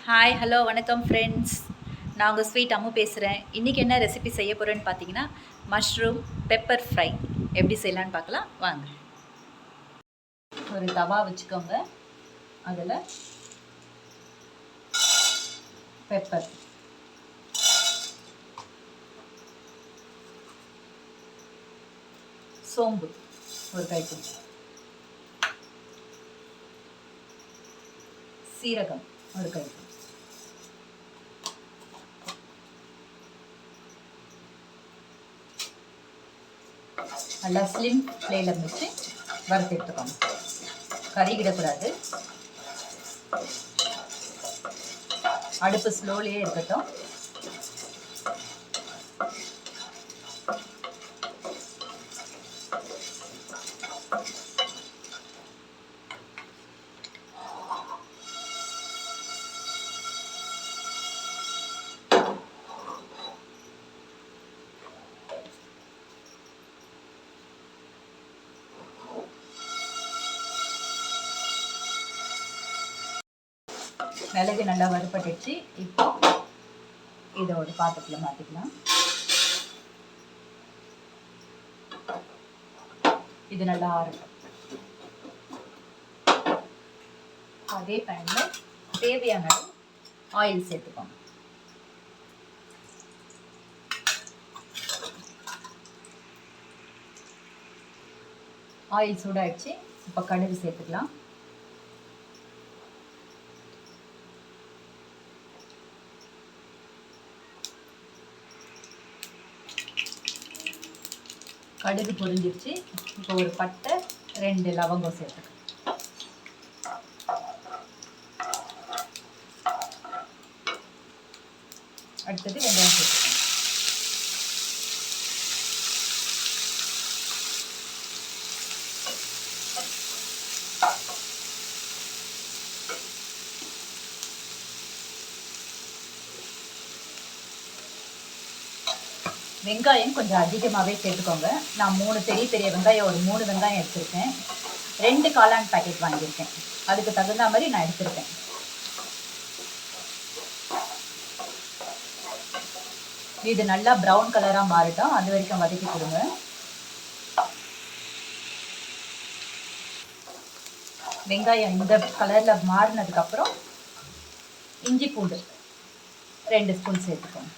Hi hello வணக்கம் friends. நான் உங்கள் ஸ்வீட் அம்மு பேசுகிறேன். இன்றைக்கி என்ன ரெசிபி செய்ய போகிறேன்னு பார்த்தீங்கன்னா, மஷ்ரூம் பெப்பர் ஃப்ரை எப்படி செய்யலான்னு பார்க்கலாம் வாங்க. ஒரு தவா வச்சுக்கோங்க. அதில் பெப்பர், சோம்பு ஒரு கைப்பிடி, சீரகம் ஒரு கைப்பிடி, நல்லா ஸ்லிம் ஃப்ளேமில் வச்சு வறுத்து எடுத்துக்கோங்க. கறிகிடக்கூடாது. அடுப்பு ஸ்லோலியே இருக்கட்டும். மிளகு நல்லா வறுப்பட்டுச்சு. இப்போ இதை ஒரு பாத்திரத்தில் மாற்றிக்கலாம். இது நல்லா ஆறட்டும். அதே பேனில் தேவையான ஆயில் சேர்த்துக்கோங்க. ஆயில் சூடாயிடுச்சு. இப்போ கடுகு சேர்த்துக்கலாம். கடுகு பொரிஞ்சிருச்சு. இப்போ ஒரு பட்டை 2 லவங்கம் சேர்த்துக்கலாம். அடுத்தது வெங்காயம் சேர்த்துக்கலாம். வெங்காயம் கொஞ்சம் அதிகமாகவே சேர்த்துக்கோங்க. நான் 3 பெரிய பெரிய வெங்காயம், ஒரு 3 வெங்காயம் எடுத்திருக்கேன். 2 காளான் பேக்கெட் வாங்கியிருக்கேன். அதுக்கு தகுந்த மாதிரி நான் எடுத்திருக்கேன். இது நல்லா ப்ரௌன் கலராக மாறிட்டோம். அது வரைக்கும் வதக்கி கொடுங்க. வெங்காயம் இந்த கலரில் மாறினதுக்கப்புறம் இஞ்சி பூண்டு 2 ஸ்பூன் சேர்த்துக்கோங்க.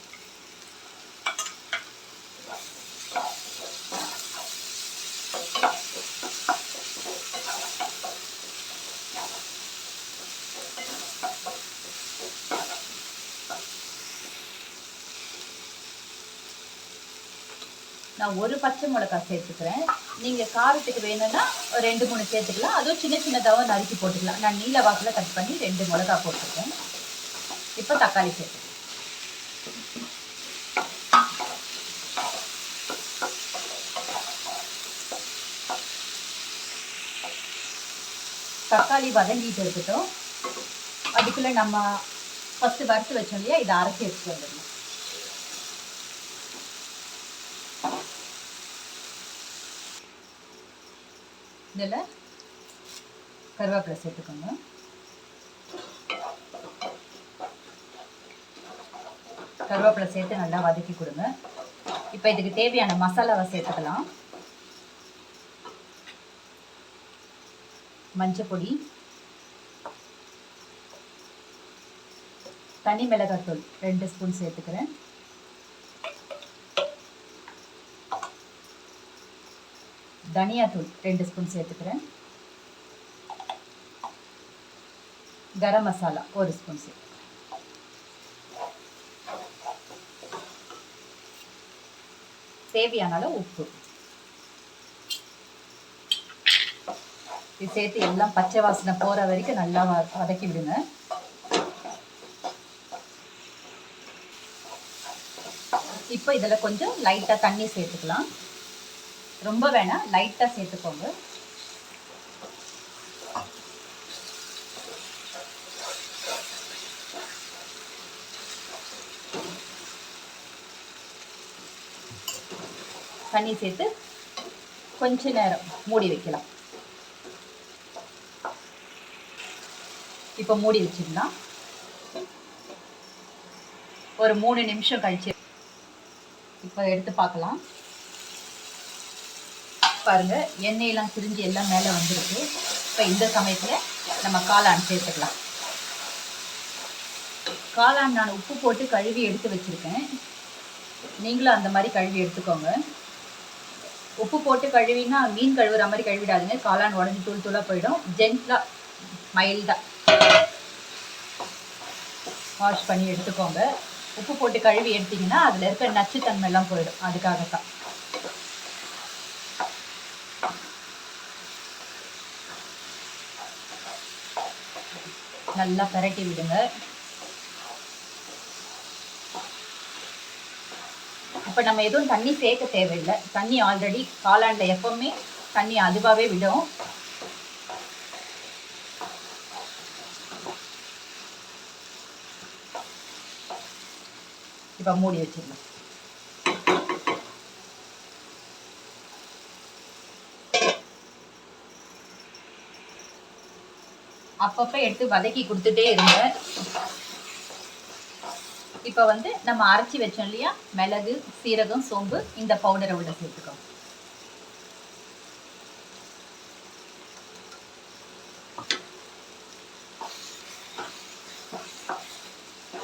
நான் ஒரு பச்சை மிளகாய் சேர்த்துக்கிறேன். நீங்கள் காரத்துக்கு வேணும்னா 2-3 சேர்த்துக்கலாம். அதுவும் சின்ன சின்னதாக நறுக்கி போட்டுக்கலாம். நான் நீல வாக்கில் கட் பண்ணி 2 மிளகாய் போட்டுருக்கேன். இப்போ தக்காளி சேர்த்துக்கலாம். தக்காளி வதங்கிட்டு இருக்கட்டும். அதுக்குள்ளே நம்ம ஃபஸ்ட்டு வறுத்து வச்சோம் இல்லையா, இதை அரைச்சி எடுத்துட்டு வந்துடணும். இதில் கருவேப்பிலை சேர்த்துக்கோங்க. கருவேப்பிலை சேர்த்து நல்லா வதக்கி கொடுங்க. இப்போ இதுக்கு தேவையான மசாலாவை சேர்த்துக்கலாம். மஞ்சள் பொடி, தனி மிளகாய்த்தூள் 2 ஸ்பூன் சேர்த்துக்கிறேன். தனியாத்தூள் 2 ஸ்பூன் சேர்த்துக்கிறேன். கரம் மசாலா 1 ஸ்பூன் சேர்த்துக்கிறேன். தேவையான அளவு உப்பு. இது சேர்த்து எல்லாம் பச்சை வாசனை போகிற வரைக்கும் நல்லா வதக்கி விடுங்க. இப்போ இதில் கொஞ்சம் லைட்டாக தண்ணி சேர்த்துக்கலாம். ரொம்ப வேணாம், லைட்டாக சேர்த்துக்கோங்க. தண்ணி சேர்த்து கொஞ்ச நேரம் மூடி வைக்கலாம். இப்போ மூடி வச்சிடலாம். ஒரு 3 நிமிஷம் கழிச்சு இப்போ எடுத்து பார்க்கலாம். பாருங்க, எண்ணெயெல்லாம் திரிஞ்சு எல்லாம் மேலே வந்துருக்கு. இப்போ இந்த சமயத்தில் நம்ம காளான் சேர்த்துக்கலாம். காளான் நான் உப்பு போட்டு கழுவி எடுத்து வச்சுருக்கேன். நீங்களும் அந்த மாதிரி கழுவி எடுத்துக்கோங்க. உப்பு போட்டு கழுவினா மீன் கழுவுற மாதிரி கழுவிடாதுங்க. காளான் உடஞ்சி தூள் தூளாக போயிடும். ஜென்ட்லாக மைல்டாக வாஷ் பண்ணி எடுத்துக்கோங்க. உப்பு போட்டு கழுவி எடுத்திங்கன்னா அதில் இருக்க நச்சுத்தன்மைலாம் போயிடும். அதுக்காகத்தான். நல்லா பரட்டி விடுங்க. இப்போ நம்ம எதுவும் தண்ணி சேர்க்க தேவையில்லை. தண்ணி ஆல்ரெடி காளான்ல எப்பவுமே தண்ணி அதுவாகவே விடும். இப்போ மூடி வச்சிடலாம். அப்பப்போ எடுத்து வதக்கி கொடுத்துட்டே இருங்க. இப்போ வந்து நம்ம அரைச்சி வச்சோம் இல்லையா, மிளகு, சீரகம், சோம்பு, இந்த பவுடரை உள்ள சேர்த்துக்கோங்க.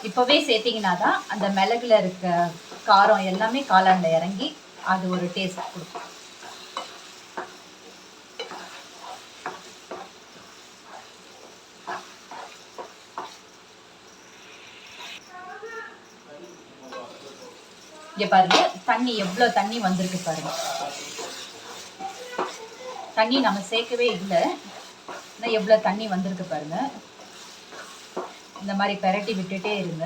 இப்போவே சேர்த்திங்கன்னா தான் அந்த மிளகுல இருக்க காரம் எல்லாமே காளான்ல இறங்கி அது ஒரு டேஸ்ட் கொடுக்கும். இங்க பாருங்க, தண்ணி எவ்வளோ தண்ணி வந்திருக்கு பாருங்க. தண்ணி நம்ம சேர்க்கவே இல்லை, ஆனால் எவ்வளோ தண்ணி வந்திருக்கு பாருங்க. இந்த மாதிரி பெரட்டி விட்டுட்டே இருங்க.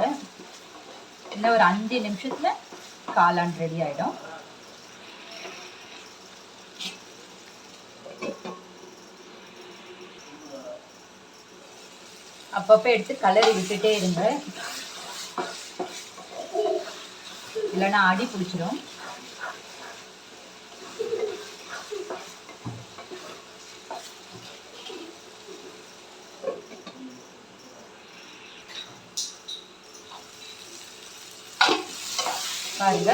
இன்னும் ஒரு 5 நிமிஷத்துல காளான் ரெடி ஆயிடும். அப்பப்போ எடுத்து கலரி விட்டுட்டே இருங்க, இல்லைன்னா அடி பிடிச்சிடும். பாருங்க,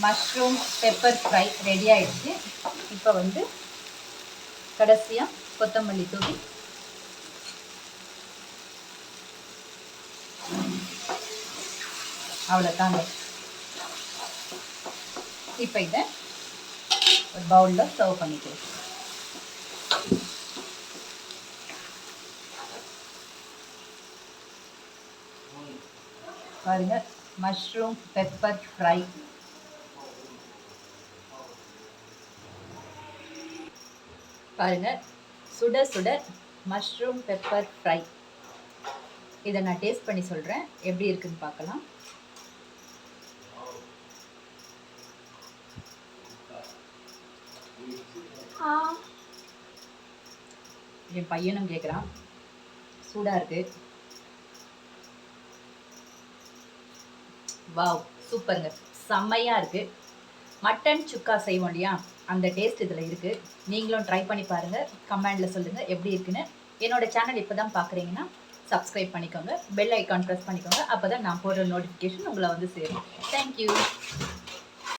மஷ்ரூம் பெப்பர் ஃப்ரை ரெடி ஆயிடுச்சு. இப்போ வந்து கடைசியாக கொத்தமல்லி தூவி அவ்வளோதாங்க. இப்போ இதை ஒரு பவுலில் சர்வ் பண்ணிக்கலாம். பாருங்க, மஷ்ரூம் பெப்பர் ஃப்ரை. பாருங்க, சுட சுட மஷ்ரூம் பெப்பர் ஃப்ரை. இதை நான் டேஸ்ட் பண்ணி சொல்கிறேன், எப்படி இருக்குன்னு பார்க்கலாம். என் பையனும் கேட்குறான், சூடாக இருக்கு. வாவ், சூப்பருங்க, செம்மையாக இருக்குது. மட்டன் சுக்கா செய்வோம் இல்லையா, அந்த டேஸ்ட் இதில் இருக்குது. நீங்களும் ட்ரை பண்ணி பாருங்கள், கமெண்டில் சொல்லுங்கள் எப்படி இருக்குன்னு. என்னோடய சேனல் இப்போ தான் பார்க்குறீங்கன்னா சப்ஸ்கிரைப் பண்ணிக்கோங்க, பெல் ஐக்கான் ப்ரெஸ் பண்ணிக்கோங்க. அப்போ தான் நான் போடுற நோட்டிஃபிகேஷன் உங்களை வந்து சேரும். தேங்க்யூ.